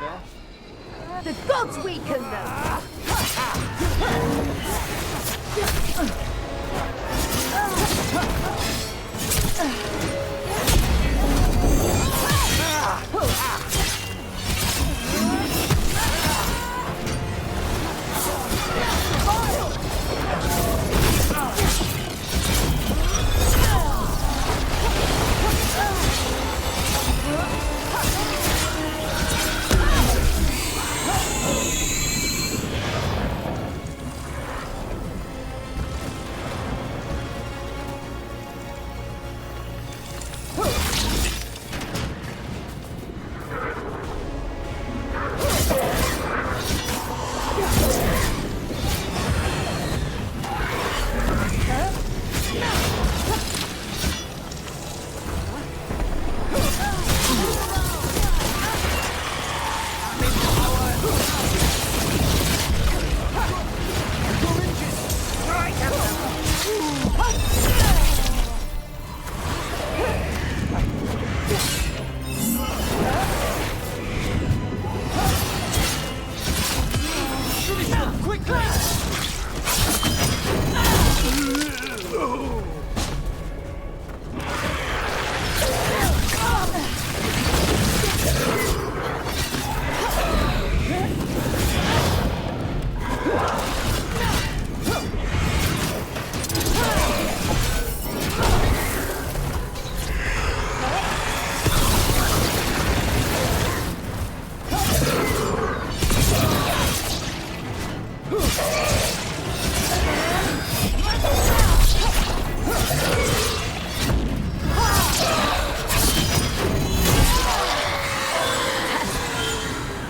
there. The gods weaken them!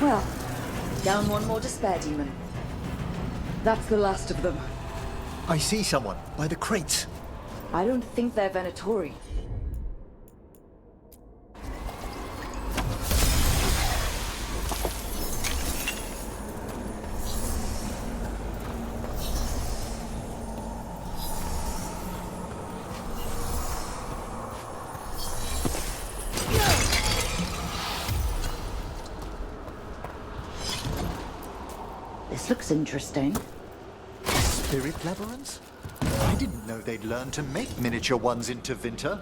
Well, down one more despair demon. That's the last of them. I see someone by the crates. I don't think they're Venatori. This looks interesting. Spirit labyrinths? I didn't know they'd learned to make miniature ones into Vinter.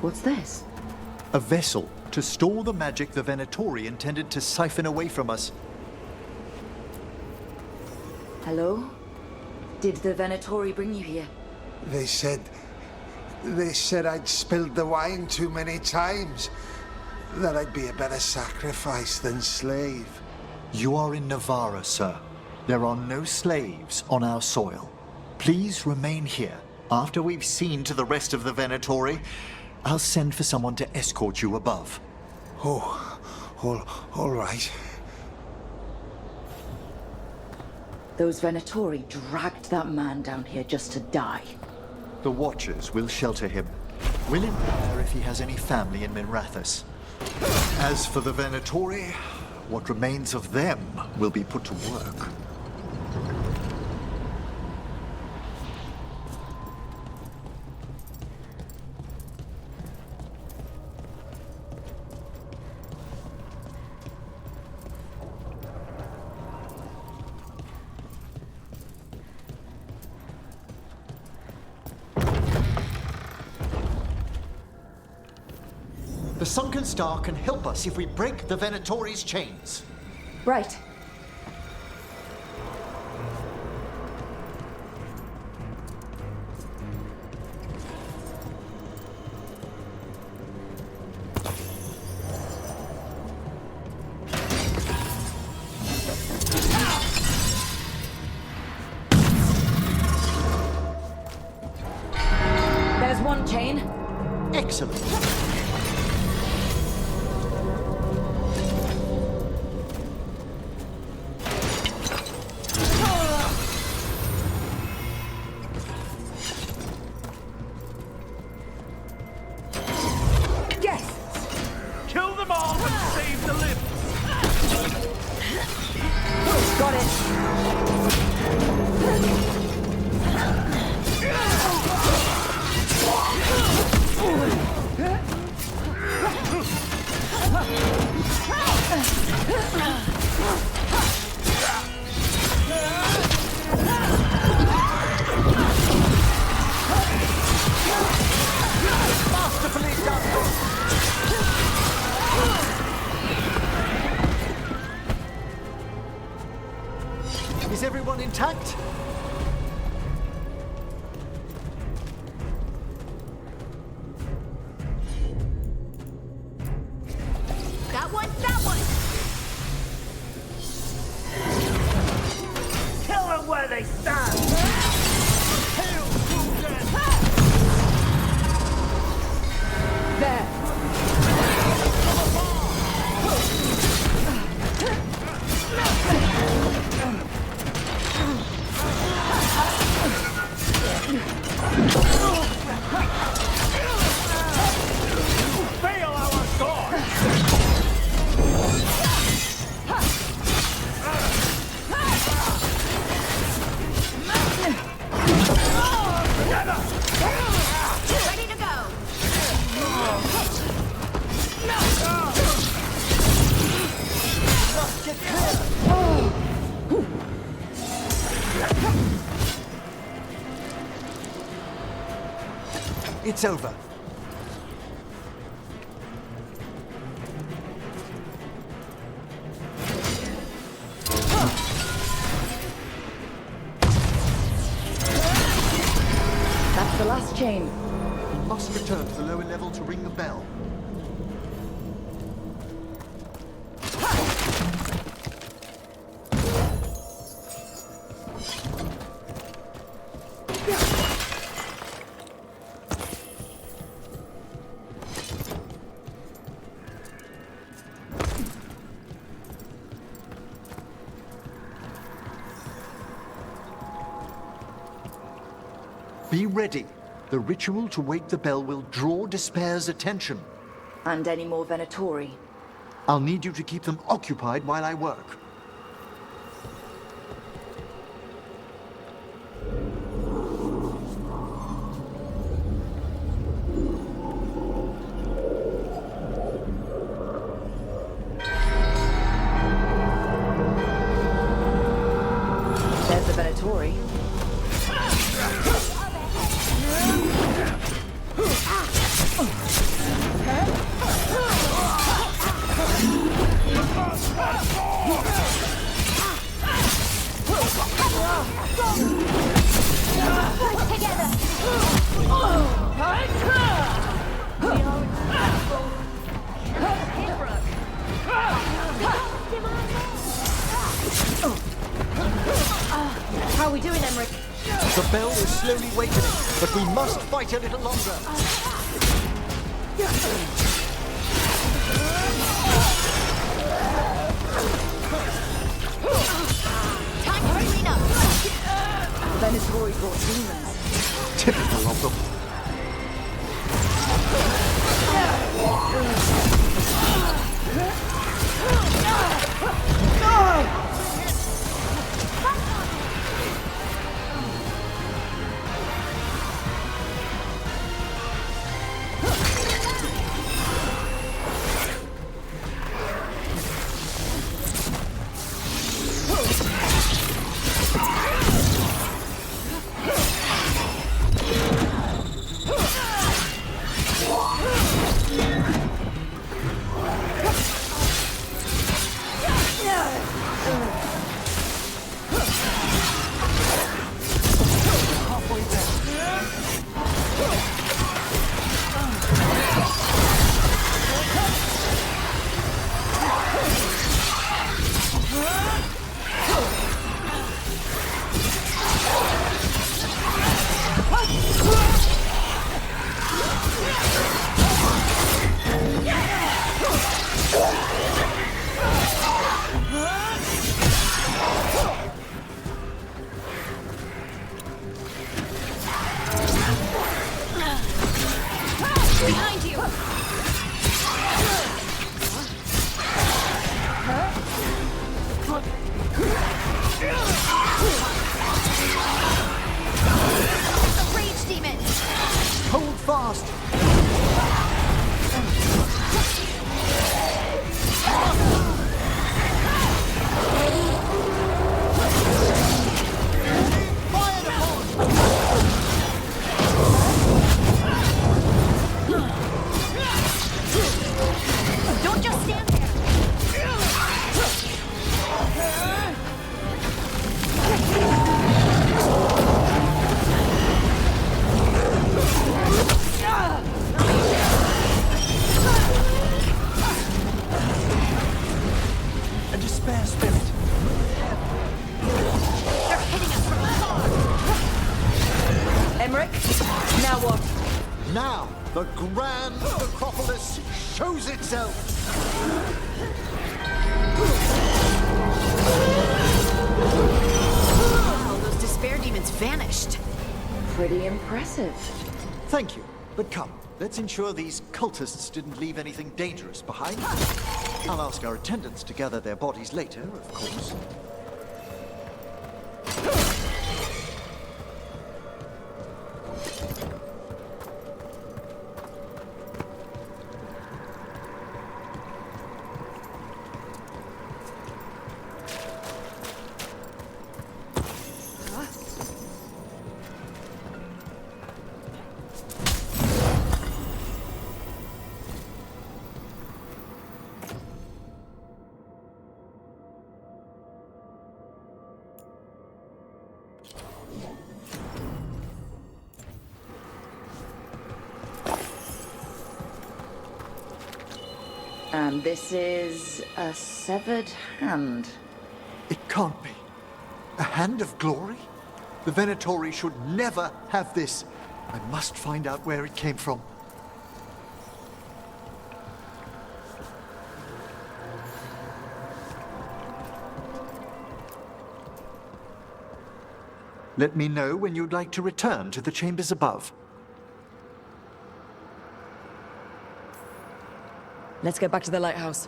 What's this? A vessel to store the magic the Venatori intended to siphon away from us. Hello? Did the Venatori bring you here? They said I'd spilled the wine too many times. That I'd be a better sacrifice than slave. You are in Navarra, sir. There are no slaves on our soil. Please remain here. After we've seen to the rest of the Venatori, I'll send for someone to escort you above. Oh, all right. Those Venatori dragged that man down here just to die. The Watchers will shelter him. We'll inquire if he has any family in Minrathous. As for the Venatori, what remains of them will be put to work. The Sunken Star can help us if we break the Venatori's chains. Right. There's one chain. Excellent. Is everyone intact? That one, that one! Kill them where they stand! There! Fail our sword! Ready to go! Get clear! It's over. That's the last chain. Must return to the lower level to ring the bell. Be ready. The ritual to wake the bell will draw Despair's attention. And any more Venatori. I'll need you to keep them occupied while I work. There's the Venatori. How are we doing, Emmerich? The bell is slowly wakening, but we must fight a little longer. Time to clean up! Venatori brought demons. Typical of them. Behind you! The rage demon! Hold fast! Don't just stand there! They're hitting us from afar! Emmerich, now what? Now, the grand necropolis shows itself! Wow, those despair demons vanished. Pretty impressive. Thank you, but come, let's ensure these cultists didn't leave anything dangerous behind. I'll ask our attendants to gather their bodies later, of course. And this is a severed hand. It can't be. A hand of glory? The Venatori should never have this. I must find out where it came from. Let me know when you'd like to return to the chambers above. Let's get back to the lighthouse.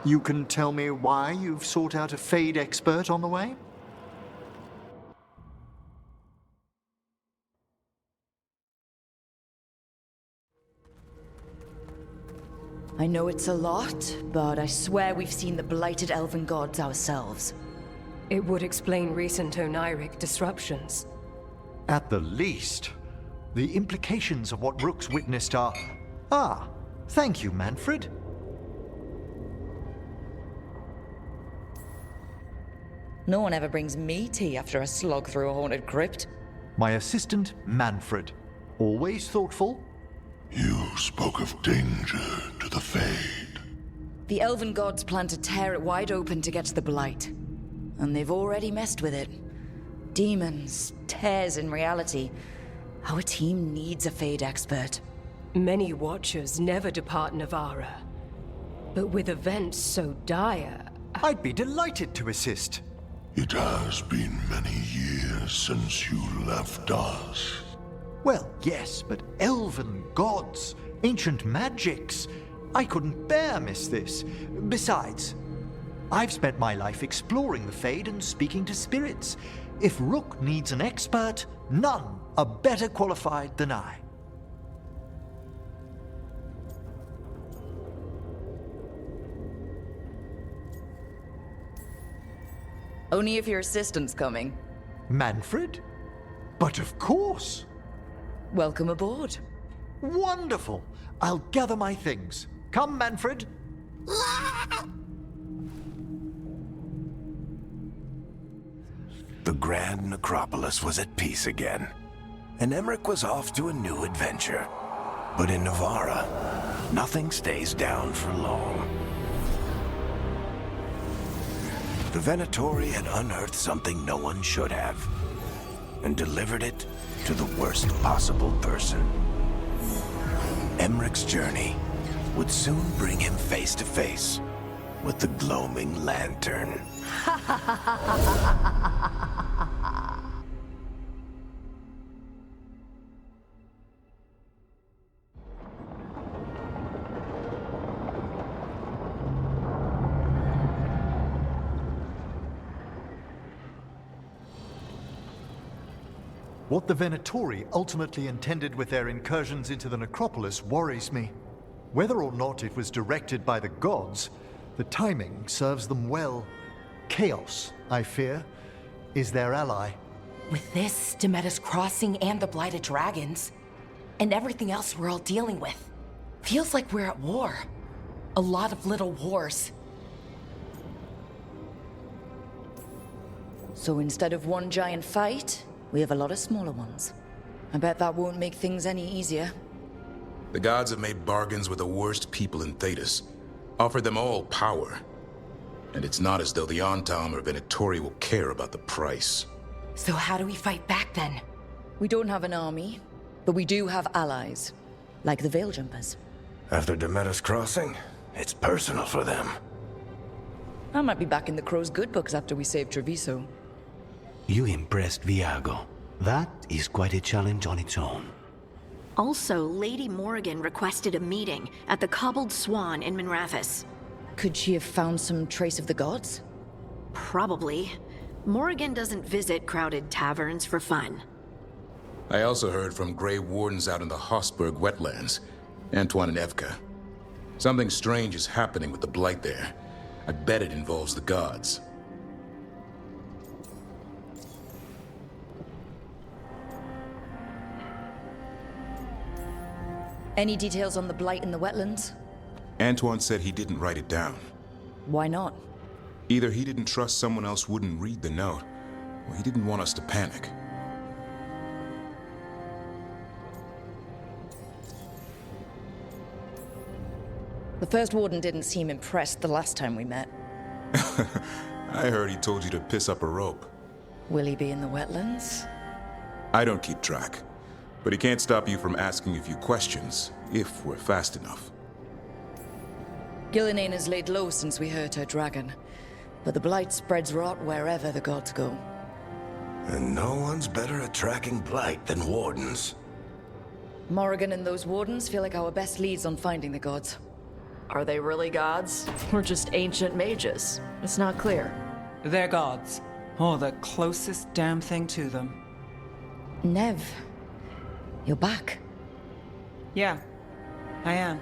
You can tell me why you've sought out a Fade expert on the way? I know it's a lot, but I swear we've seen the blighted elven gods ourselves. It would explain recent Oniric disruptions. At the least. The implications of what Rook's witnessed are... Ah, thank you, Manfred. No one ever brings me tea after a slog through a haunted crypt. My assistant, Manfred. Always thoughtful. You spoke of danger to the Fade. The elven gods plan to tear it wide open to get to the blight. And they've already messed with it. Demons, tears in reality. Our team needs a Fade expert. Many Watchers never depart Navara. But with events so dire... I'd be delighted to assist. It has been many years since you left us. Well, yes, but elven gods, ancient magics. I couldn't bear miss this. Besides, I've spent my life exploring the Fade and speaking to spirits. If Rook needs an expert, none are better qualified than I. Only if your assistant's coming. Manfred? But of course. Welcome aboard. Wonderful. I'll gather my things. Come, Manfred. The Grand Necropolis was at peace again, and Emmerich was off to a new adventure. But in Navara, nothing stays down for long. The Venatori had unearthed something no one should have, and delivered it to the worst possible person. Emmerich's journey would soon bring him face to face with the gloaming lantern. What the Venatori ultimately intended with their incursions into the necropolis worries me. Whether or not it was directed by the gods, the timing serves them well. Chaos, I fear, is their ally. With this, Demeter's Crossing and the Blighted Dragons, and everything else we're all dealing with, feels like we're at war. A lot of little wars. So instead of one giant fight, we have a lot of smaller ones. I bet that won't make things any easier. The gods have made bargains with the worst people in Thedas, offered them all power. And it's not as though the Ontom or Venatori will care about the price. So how do we fight back then? We don't have an army, but we do have allies, like the Veil Jumpers. After Demeter's Crossing, it's personal for them. I might be back in the Crow's good books after we save Treviso. You impressed Viago. That is quite a challenge on its own. Also, Lady Morrigan requested a meeting at the Cobbled Swan in Minrathous. Could she have found some trace of the gods? Probably. Morrigan doesn't visit crowded taverns for fun. I also heard from Grey Wardens out in the Hossberg wetlands, Antoine and Evka. Something strange is happening with the Blight there. I bet it involves the gods. Any details on the Blight in the wetlands? Antoine said he didn't write it down. Why not? Either he didn't trust someone else wouldn't read the note, or he didn't want us to panic. The first warden didn't seem impressed the last time we met. I heard he told you to piss up a rope. Will he be in the wetlands? I don't keep track, but he can't stop you from asking a few questions, if we're fast enough. Gillenane has laid low since we hurt her dragon, but the Blight spreads rot wherever the gods go. And no one's better at tracking Blight than Wardens. Morrigan and those wardens feel like our best leads on finding the gods. Are they really gods? Or just ancient mages? It's not clear. They're gods. Or the closest damn thing to them. Nev, you're back. Yeah, I am.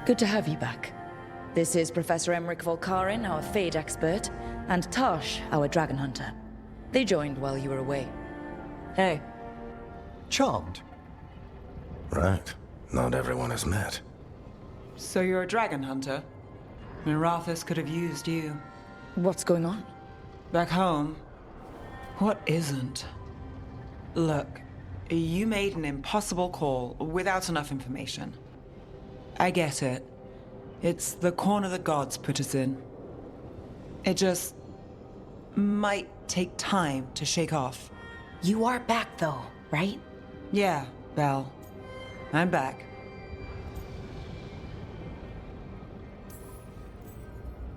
Good to have you back. This is Professor Emmerich Volkarin, our Fade expert, and Tosh, our dragon hunter. They joined while you were away. Hey. Charmed. Right. Not everyone has met. So you're a dragon hunter? Minrathous could have used you. What's going on? Back home? What isn't? Look, you made an impossible call without enough information. I get it. It's the corner the gods put us in. It just might take time to shake off. You are back though, right? Yeah, Belle. I'm back.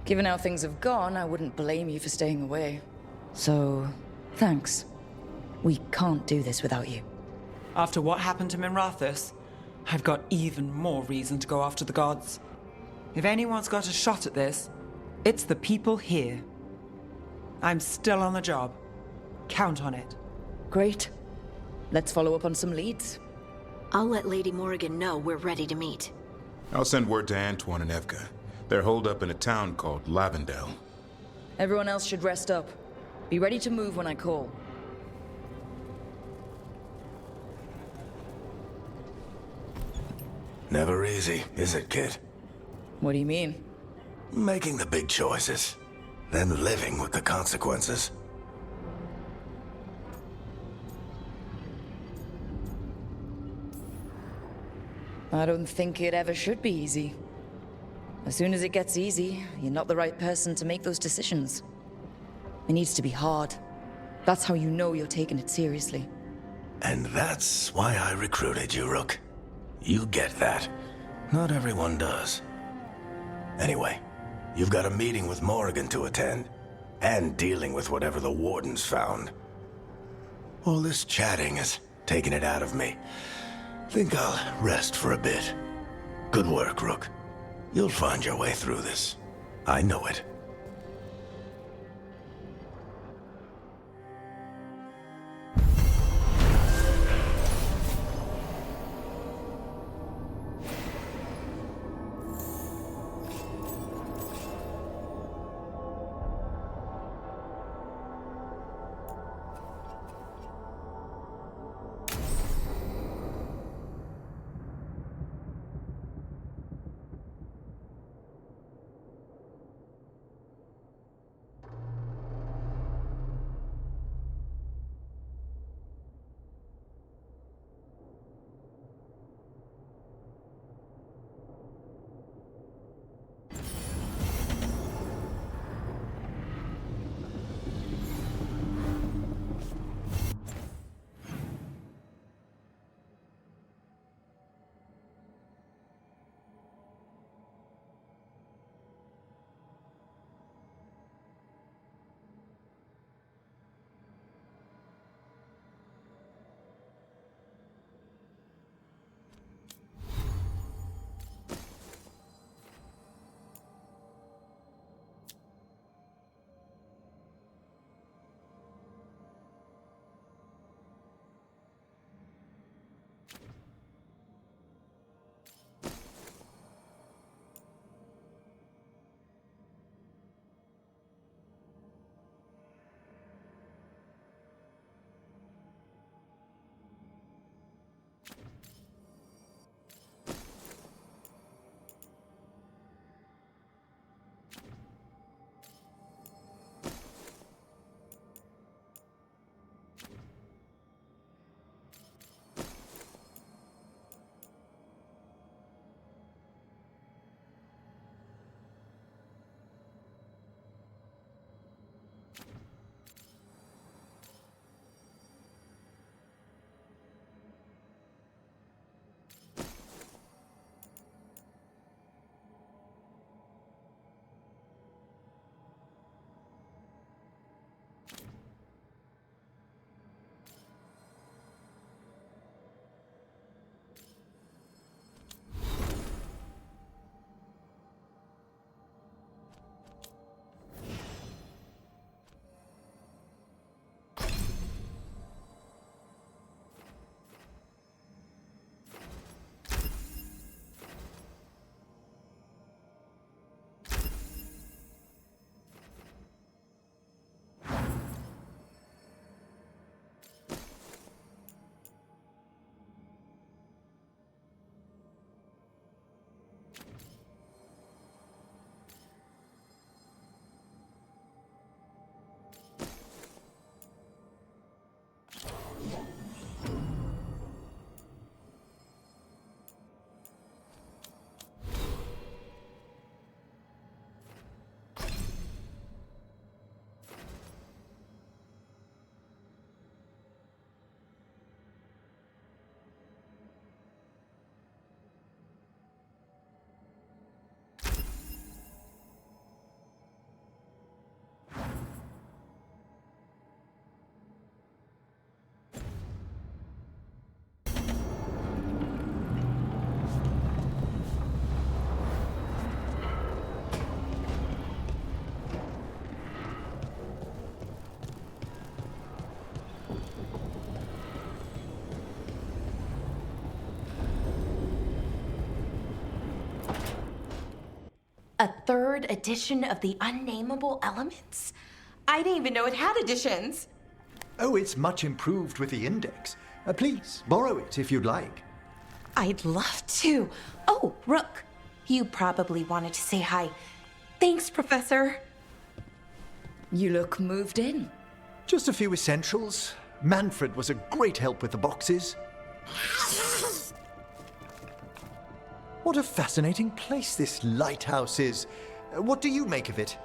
Given how things have gone, I wouldn't blame you for staying away. So, thanks. We can't do this without you. After what happened to Minrathous, I've got even more reason to go after the gods. If anyone's got a shot at this, it's the people here. I'm still on the job. Count on it. Great. Let's follow up on some leads. I'll let Lady Morrigan know we're ready to meet. I'll send word to Antoine and Evka. They're holed up in a town called Lavendel. Everyone else should rest up. Be ready to move when I call. Never easy, is it, kid? What do you mean? Making the big choices, then living with the consequences. I don't think it ever should be easy. As soon as it gets easy, you're not the right person to make those decisions. It needs to be hard. That's how you know you're taking it seriously. And that's why I recruited you, Rook. You get that. Not everyone does. Anyway, you've got a meeting with Morrigan to attend, and dealing with whatever the Wardens found. All this chatting is taking it out of me. Think I'll rest for a bit. Good work, Rook. You'll find your way through this. I know it. A third edition of the Unnameable Elements? I didn't even know it had editions. Oh, it's much improved with the index. Please, borrow it if you'd like. I'd love to. Oh, Rook, you probably wanted to say hi. Thanks, Professor. You look moved in. Just a few essentials. Manfred was a great help with the boxes. What a fascinating place this lighthouse is. What do you make of it?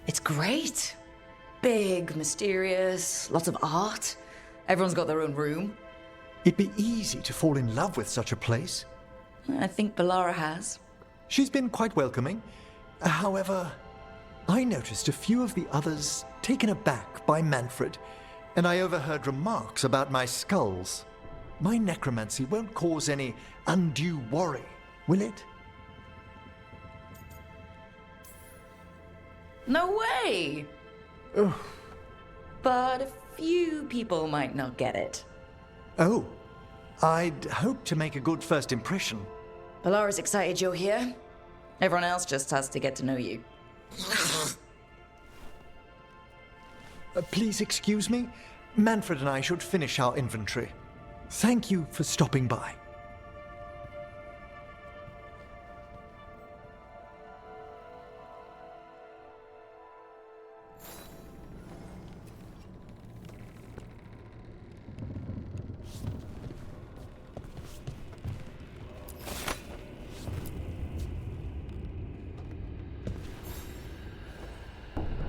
It's great. Big, mysterious, lots of art. Everyone's got their own room. It'd be easy to fall in love with such a place. I think Bellara has. She's been quite welcoming. However, I noticed a few of the others taken aback by Manfred, and I overheard remarks about my skulls. My necromancy won't cause any undue worry, will it? No way! Oh. But a few people might not get it. Oh, I'd hope to make a good first impression. Bellara's excited you're here. Everyone else just has to get to know you. Please excuse me. Manfred and I should finish our inventory. Thank you for stopping by.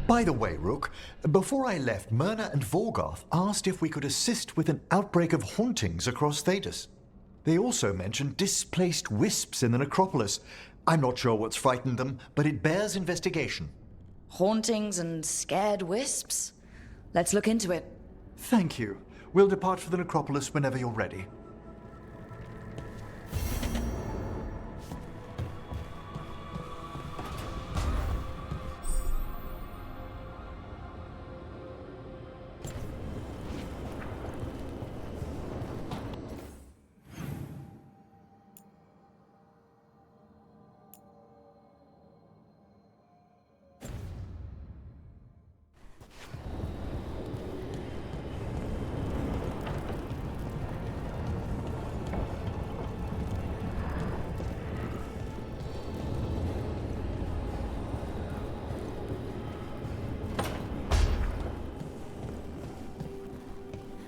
By the way, Rook, before I left, Myrna and Veilguard asked if we could assist with an outbreak of hauntings across Thedas. They also mentioned displaced wisps in the necropolis. I'm not sure what's frightened them, but it bears investigation. Hauntings and scared wisps? Let's look into it. Thank you. We'll depart for the necropolis whenever you're ready.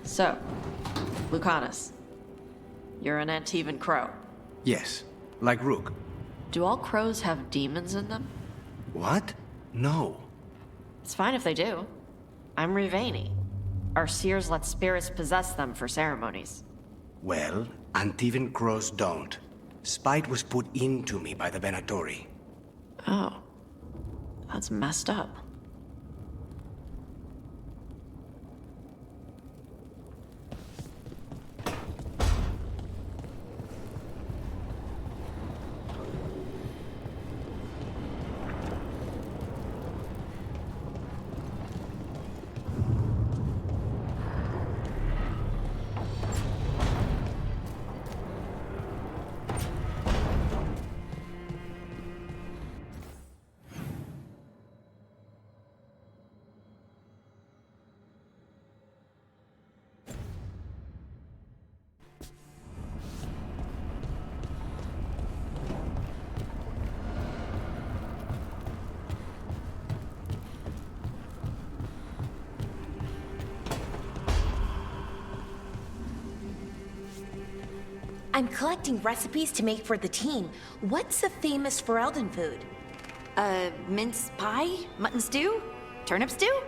So, Lucanus, you're an Antivan crow. Yes, like Rook. Do all crows have demons in them? What? No. It's fine if they do. I'm Rivani. Our seers let spirits possess them for ceremonies. Well, Antivan crows don't. Spite was put into me by the Venatori. Oh. That's messed up. I'm collecting recipes to make for the team. What's a famous Ferelden food? Mince pie? Mutton stew? Turnip stew?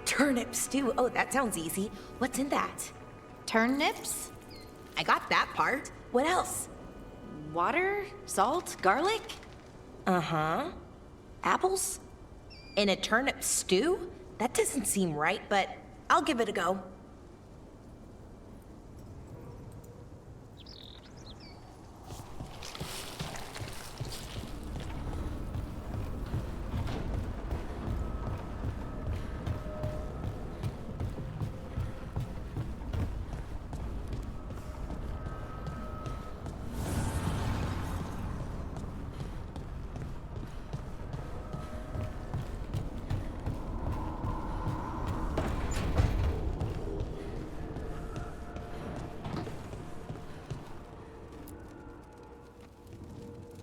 Turnip stew. Oh, that sounds easy. What's in that? Turnips? I got that part. What else? Water? Salt? Garlic? Uh-huh. Apples? In a turnip stew? That doesn't seem right, but I'll give it a go.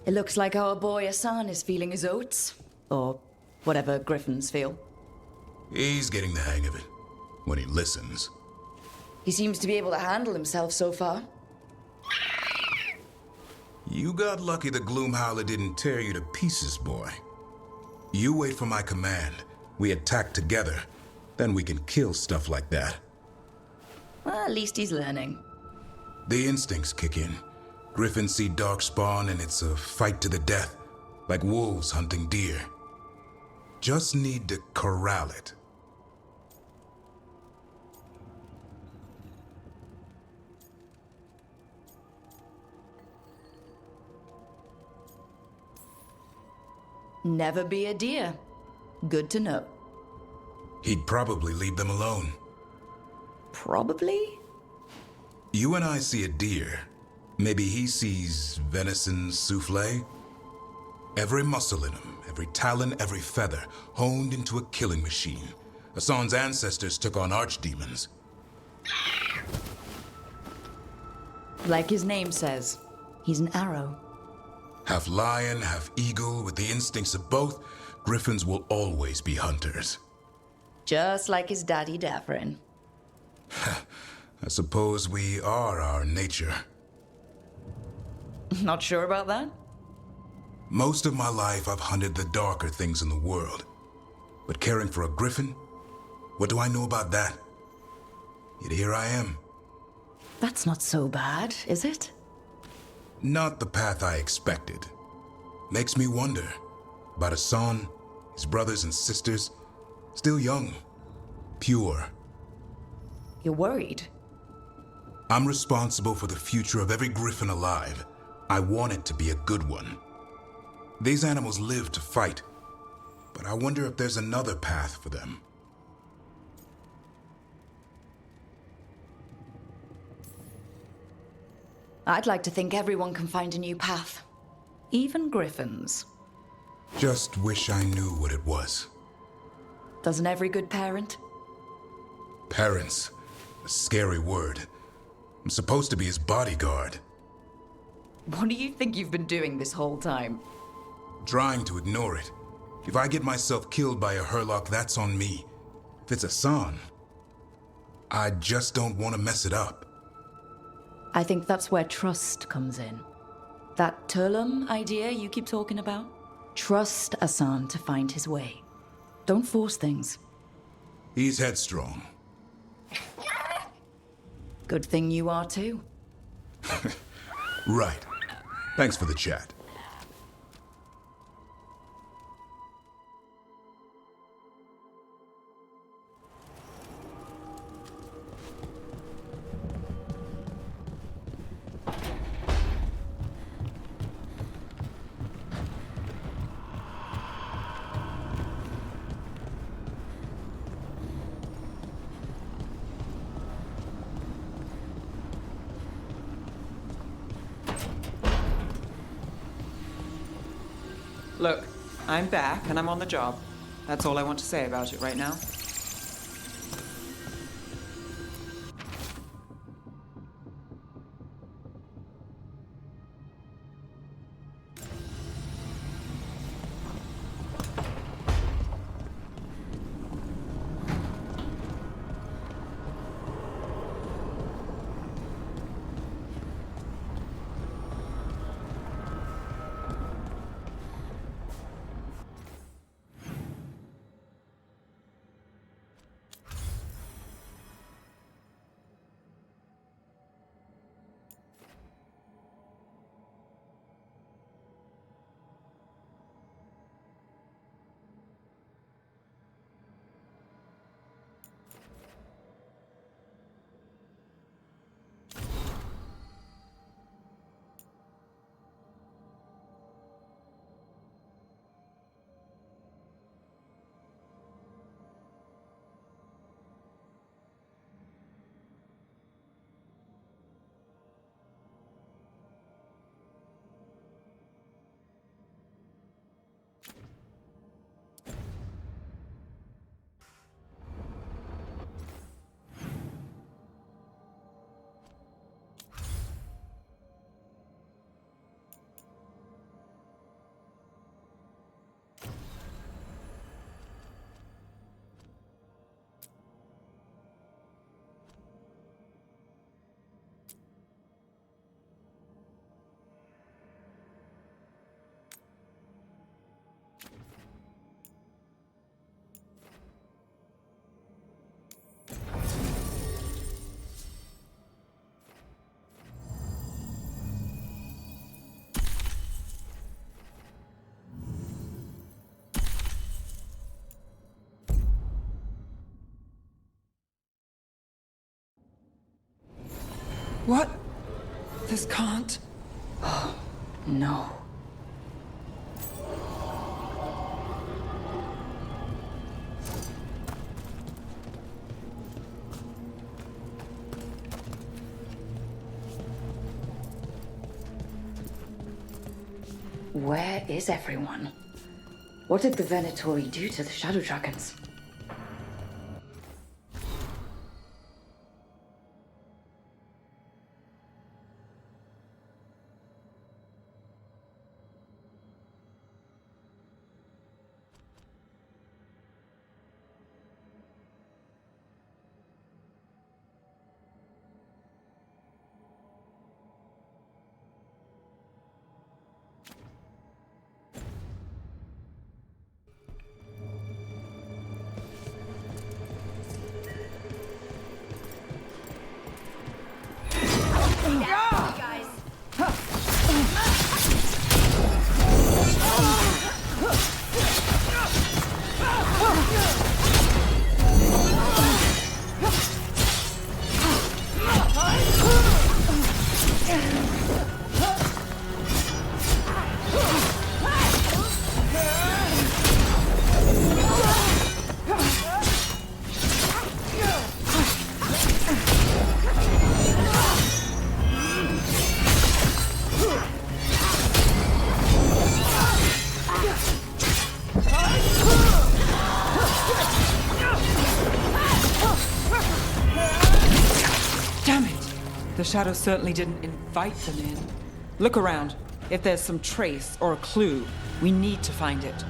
It looks like our boy Hassan is feeling his oats. Or whatever griffins feel. He's getting the hang of it. When he listens. He seems to be able to handle himself so far. You got lucky the Gloomhowler didn't tear you to pieces, boy. You wait for my command. We attack together. Then we can kill stuff like that. Well, at least he's learning. The instincts kick in. Griffins see darkspawn and it's a fight to the death. Like wolves hunting deer. Just need to corral it. Never be a deer. Good to know. He'd probably leave them alone. Probably? You and I see a deer. Maybe he sees venison souffle. Every muscle in him, every talon, every feather, honed into a killing machine. Hassan's ancestors took on archdemons. Like his name says, he's an arrow. Half lion, half eagle, with the instincts of both, griffins will always be hunters. Just like his daddy Davrin. I suppose we are our nature. Not sure about that? Most of my life I've hunted the darker things in the world. But caring for a griffin? What do I know about that? Yet here I am. That's not so bad, is it? Not the path I expected. Makes me wonder about Hassan, his brothers and sisters, still young, pure. You're worried? I'm responsible for the future of every griffin alive. I want it to be a good one. These animals live to fight, but I wonder if there's another path for them. I'd like to think everyone can find a new path. Even griffins. Just wish I knew what it was. Doesn't every good parent? Parents. A scary word. I'm supposed to be his bodyguard. What do you think you've been doing this whole time? Trying to ignore it. If I get myself killed by a Hurlock, that's on me. If it's Hassan, I just don't want to mess it up. I think that's where trust comes in. That Turlum idea you keep talking about? Trust Hassan to find his way. Don't force things. He's headstrong. Good thing you are too. Right. Thanks for the chat. Look, I'm back and I'm on the job. That's all I want to say about it right now. What? This can't... No. Where is everyone? What did the Venatori do to the Shadow Dragons? The Shadow certainly didn't invite them in. Look around. If there's some trace or a clue, we need to find it.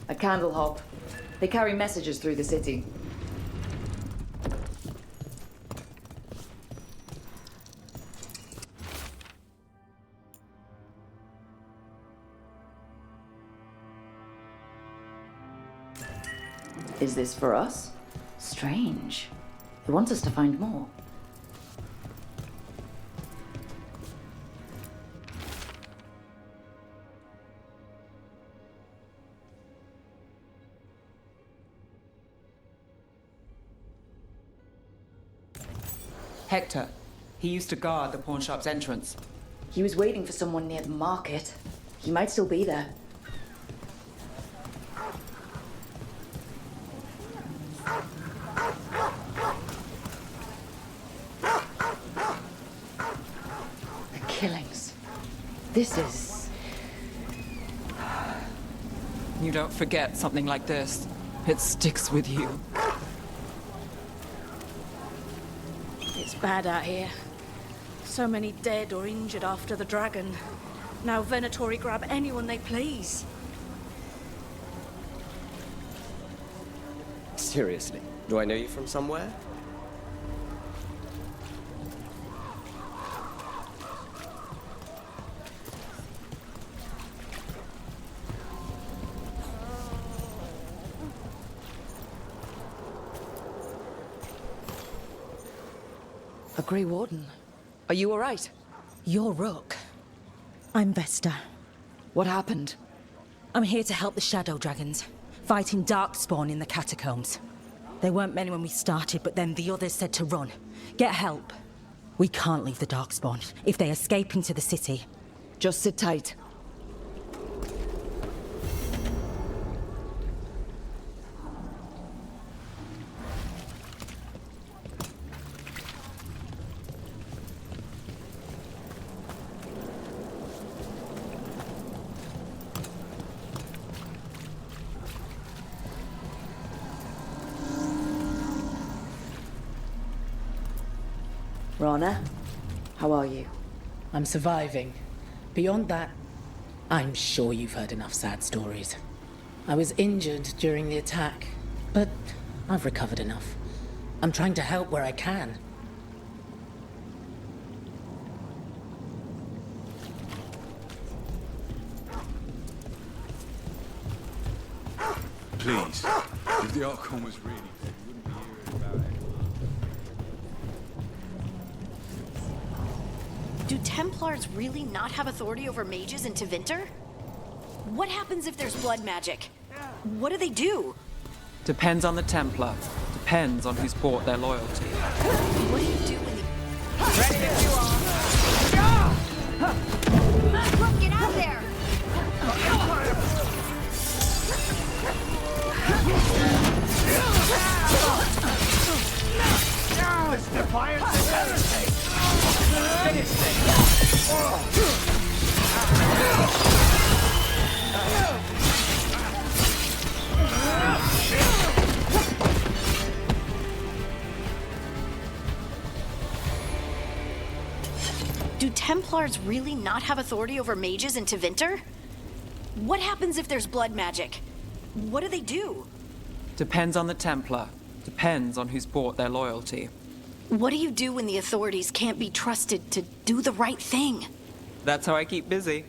A candle hop. They carry messages through the city. Is this for us? Strange. He wants us to find more. Hector. He used to guard the pawn shop's entrance. He was waiting for someone near the market. He might still be there. The killings. This is... You don't forget something like this. It sticks with you. It's bad out here. So many dead or injured after the dragon. Now Venatori grab anyone they please. Seriously, do I know you from somewhere? Grey Warden. Are you alright? You're Rook. I'm Vesta. What happened? I'm here to help the Shadow Dragons, fighting Darkspawn in the catacombs. There weren't many when we started, but then the others said to run. Get help. We can't leave the Darkspawn if they escape into the city. Just sit tight. Rana, how are you? I'm surviving. Beyond that, I'm sure you've heard enough sad stories. I was injured during the attack, but I've recovered enough. I'm trying to help where I can. Please, if the outcome was really good, you wouldn't be hearing about it. Do Templars really not have authority over mages in Tevinter? What happens if there's blood magic? What do they do? Depends on the Templar. Depends on who's bought their loyalty. What do you do when the... Ready if you are! Look, get out there! This defiance is heresy! Finish this! Do Templars really not have authority over mages in Tevinter? What happens if there's blood magic? What do they do? Depends on the Templar. Depends on who's bought their loyalty. What do you do when the authorities can't be trusted to do the right thing? That's how I keep busy.